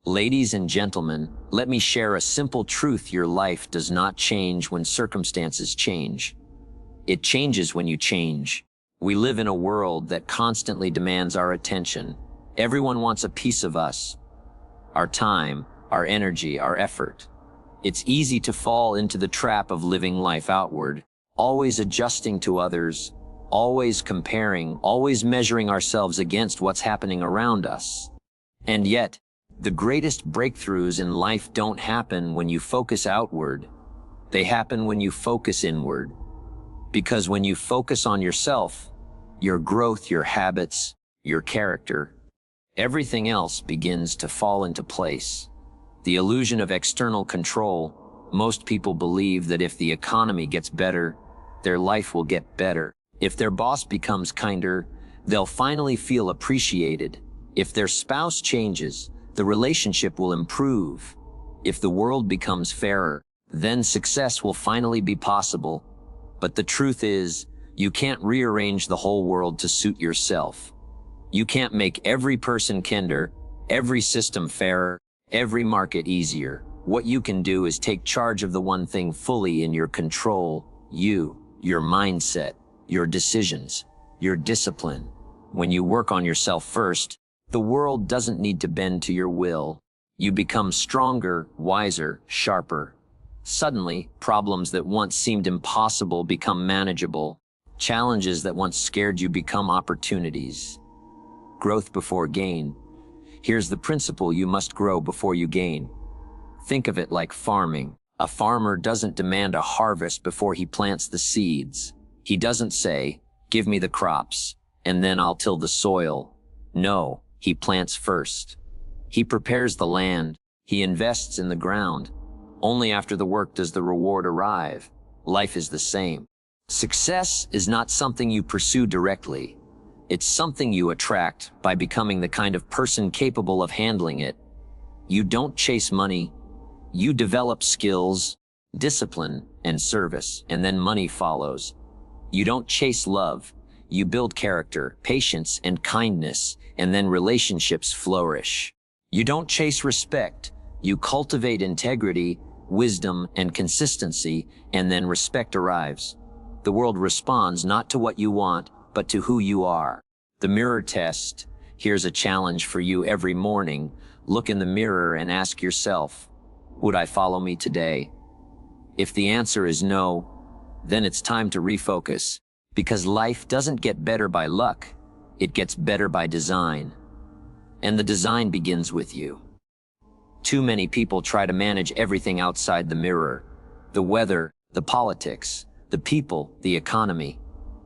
Ladies and gentlemen, let me share a simple truth: your life does not change when circumstances change. It changes when you change. We live in a world that constantly demands our attention. Everyone wants a piece of us, our time, our energy, our effort. It's easy to fall into the trap of living life outward, always adjusting to others, always comparing, always measuring ourselves against what's happening around us. And yet, the greatest breakthroughs in life don't happen when you focus outward. They happen when you focus inward. Because when you focus on yourself, your growth, your habits, your character, everything else begins to fall into place. The illusion of external control. Most people believe that if the economy gets better, their life will get better. If their boss becomes kinder, they'll finally feel appreciated. If their spouse changes, the relationship will improve. If the world becomes fairer, then success will finally be possible. But the truth is, you can't rearrange the whole world to suit yourself. You can't make every person kinder, every system fairer, every market easier. What you can do is take charge of the one thing fully in your control: you, your mindset, your decisions, your discipline. When you work on yourself first, the world doesn't need to bend to your will. You become stronger, wiser, sharper. Suddenly, problems that once seemed impossible become manageable. Challenges that once scared you become opportunities. Growth before gain. Here's the principle: you must grow before you gain. Think of it like farming. A farmer doesn't demand a harvest before he plants the seeds. He doesn't say, "Give me the crops, and then I'll till the soil." No, he plants first. He prepares the land. He invests in the ground. Only after the work does the reward arrive. Life is the same. Success is not something you pursue directly. It's something you attract by becoming the kind of person capable of handling it. You don't chase money. You develop skills, discipline, and service, and then money follows. You don't chase love. You build character, patience, and kindness, and then relationships flourish. You don't chase respect. You cultivate integrity, wisdom, and consistency, and then respect arrives. The world responds not to what you want, but to who you are. The mirror test. Here's a challenge for you every morning. Look in the mirror and ask yourself, would I follow me today? If the answer is no, then it's time to refocus. Because life doesn't get better by luck, it gets better by design. And the design begins with you. Too many people try to manage everything outside the mirror: the weather, the politics, the people, the economy.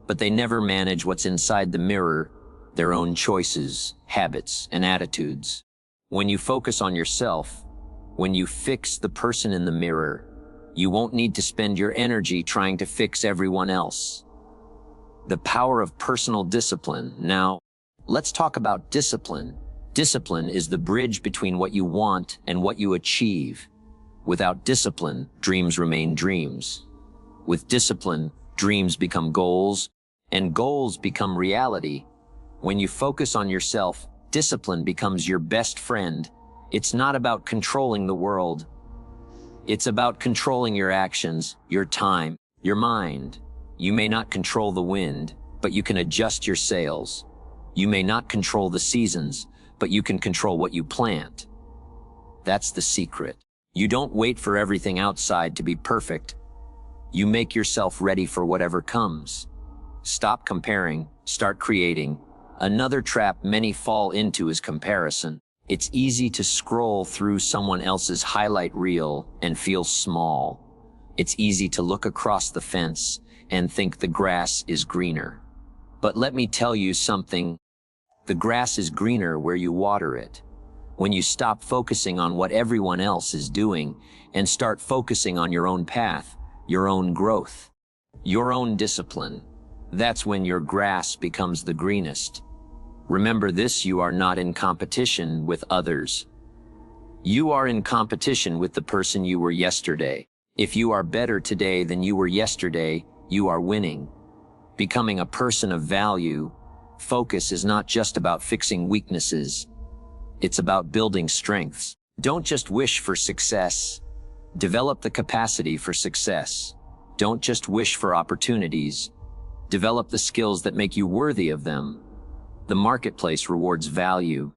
But they never manage what's inside the mirror: their own choices, habits, and attitudes. When you focus on yourself, when you fix the person in the mirror, you won't need to spend your energy trying to fix everyone else. The power of personal discipline. Now, let's talk about discipline. Discipline is the bridge between what you want and what you achieve. Without discipline, dreams remain dreams. With discipline, dreams become goals, and goals become reality. When you focus on yourself, discipline becomes your best friend. It's not about controlling the world. It's about controlling your actions, your time, your mind. You may not control the wind, but you can adjust your sails. You may not control the seasons, but you can control what you plant. That's the secret. You don't wait for everything outside to be perfect. You make yourself ready for whatever comes. Stop comparing, start creating. Another trap many fall into is comparison. It's easy to scroll through someone else's highlight reel and feel small. It's easy to look across the fence and think the grass is greener. But let me tell you something. The grass is greener where you water it. When you stop focusing on what everyone else is doing and start focusing on your own path, your own growth, your own discipline, that's when your grass becomes the greenest. Remember this: you are not in competition with others. You are in competition with the person you were yesterday. If you are better today than you were yesterday, you are winning. Becoming a person of value. Focus is not just about fixing weaknesses. It's about building strengths. Don't just wish for success. Develop the capacity for success. Don't just wish for opportunities. Develop the skills that make you worthy of them. The marketplace rewards value.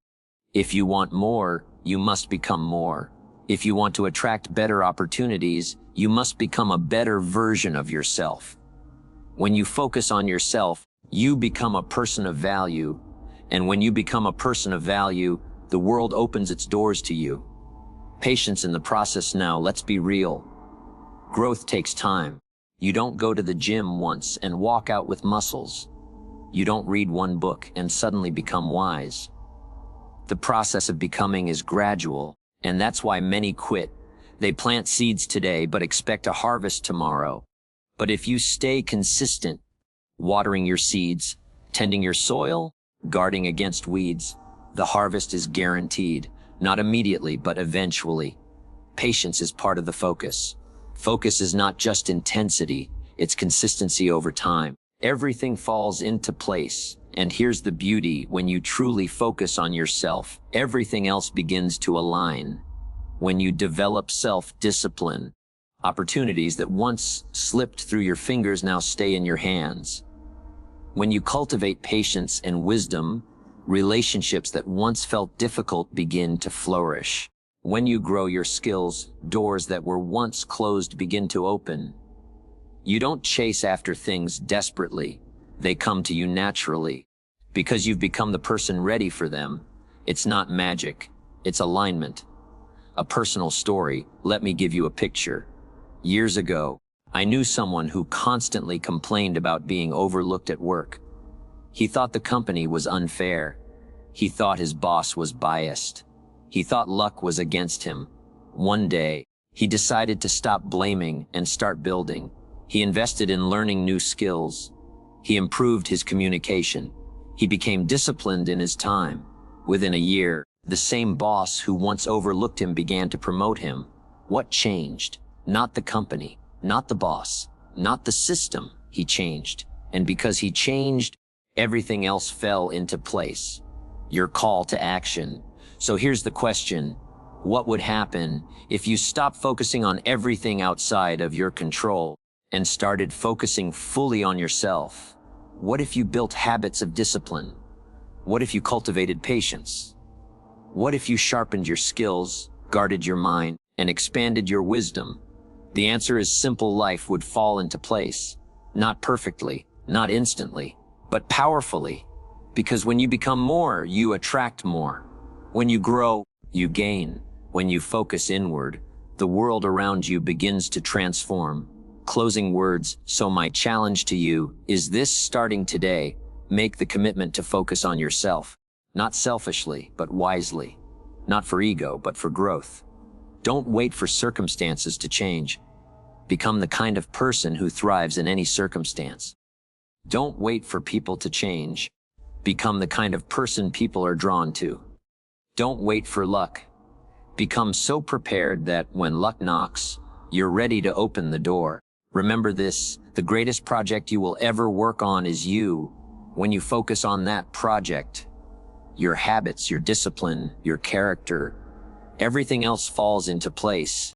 If you want more, you must become more. If you want to attract better opportunities, you must become a better version of yourself. When you focus on yourself, you become a person of value. And when you become a person of value, the world opens its doors to you. Patience in the process now, let's be real. Growth takes time. You don't go to the gym once and walk out with muscles. You don't read one book and suddenly become wise. The process of becoming is gradual, and that's why many quit. They plant seeds today but expect a harvest tomorrow. But if you stay consistent, watering your seeds, tending your soil, guarding against weeds, the harvest is guaranteed, not immediately but eventually. Patience is part of the focus. Focus is not just intensity, it's consistency over time. Everything falls into place. And here's the beauty: when you truly focus on yourself, everything else begins to align. When you develop self-discipline, opportunities that once slipped through your fingers now stay in your hands. When you cultivate patience and wisdom, relationships that once felt difficult begin to flourish. When you grow your skills, doors that were once closed begin to open. You don't chase after things desperately. They come to you naturally. Because you've become the person ready for them. It's not magic, it's alignment. A personal story, let me give you a picture. Years ago, I knew someone who constantly complained about being overlooked at work. He thought the company was unfair. He thought his boss was biased. He thought luck was against him. One day, he decided to stop blaming and start building. He invested in learning new skills. He improved his communication. He became disciplined in his time. Within a year, the same boss who once overlooked him began to promote him. What changed? Not the company, not the boss, not the system. He changed. And because he changed, everything else fell into place. Your call to action. So here's the question. What would happen if you stopped focusing on everything outside of your control and started focusing fully on yourself? What if you built habits of discipline? What if you cultivated patience? What if you sharpened your skills, guarded your mind, and expanded your wisdom? The answer is simple: life would fall into place. Not perfectly, not instantly, but powerfully. Because when you become more, you attract more. When you grow, you gain. When you focus inward, the world around you begins to transform. Closing words, so my challenge to you is this: starting today, make the commitment to focus on yourself. Not selfishly, but wisely. Not for ego, but for growth. Don't wait for circumstances to change. Become the kind of person who thrives in any circumstance. Don't wait for people to change. Become the kind of person people are drawn to. Don't wait for luck. Become so prepared that when luck knocks, you're ready to open the door. Remember this: the greatest project you will ever work on is you. When you focus on that project, your habits, your discipline, your character, everything else falls into place.